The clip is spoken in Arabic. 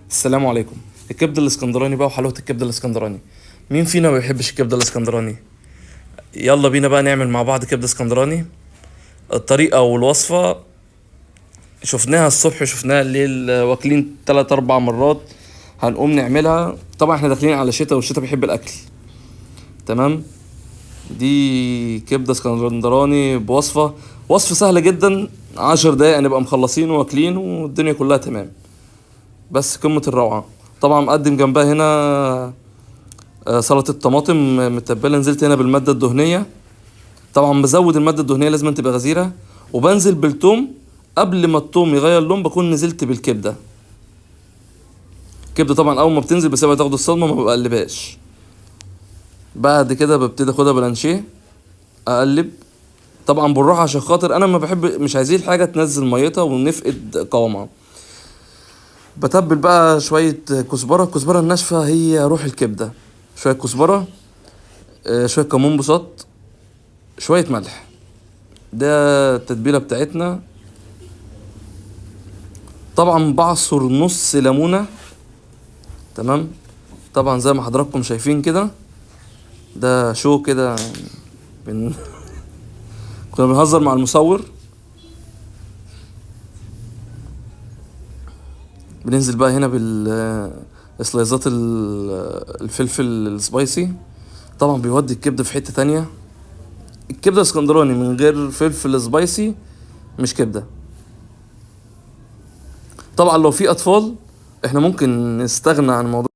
السلام عليكم. الكبده الاسكندراني بقى وحلاوه الكبده الاسكندراني. مين فينا ما بيحبش الكبده الاسكندراني؟ يلا بينا بقى نعمل مع بعض كبده اسكندراني. الطريقه والوصفه شفناها الصبح شفناها الليل، واكلين 3 4 مرات. هنقوم نعملها. طبعا احنا داخلين على شتاء والشتاء بيحب الاكل. تمام. دي كبده اسكندراني وصفه سهله جدا. 10 دقايق نبقى مخلصين واكلين والدنيا كلها تمام. بس قمه الروعه. طبعا مقدم جنبها هنا سلطة طماطم متبلة. نزلت هنا بالمادة الدهنية. طبعا بزود المادة الدهنية، لازم تبقى غزيرة. وبنزل بالثوم. قبل ما الثوم يغير لون بكون نزلت بالكبدة. الكبدة طبعا أول ما بتنزل بسيبها تاخد الصدمة، ما بقلبهاش. بعد كده ببتدي اخدها بلانشيه، اقلب. طبعا بالراحة عشان خاطر انا ما بحب، مش عايزين حاجة تنزل ميتها ونفقد قوامها. بتبل بقى شوية الكزبرة الناشفة هي روح الكبدة. شوية كزبرة، شوية كمون بصوت، شوية ملح. ده التتبيلة بتاعتنا. طبعا بعصر نص ليمونة. تمام. طبعا زي ما حضراتكم شايفين كده، ده شو كده بن... كنا بنهزر مع المصور. بننزل بقى هنا سلايزات الفلفل السبايسي. طبعا بيودي الكبدة في حتة تانية. الكبدة اسكندراني من غير فلفل سبايسي مش كبدة. طبعا لو في اطفال احنا ممكن نستغنى عن موضوع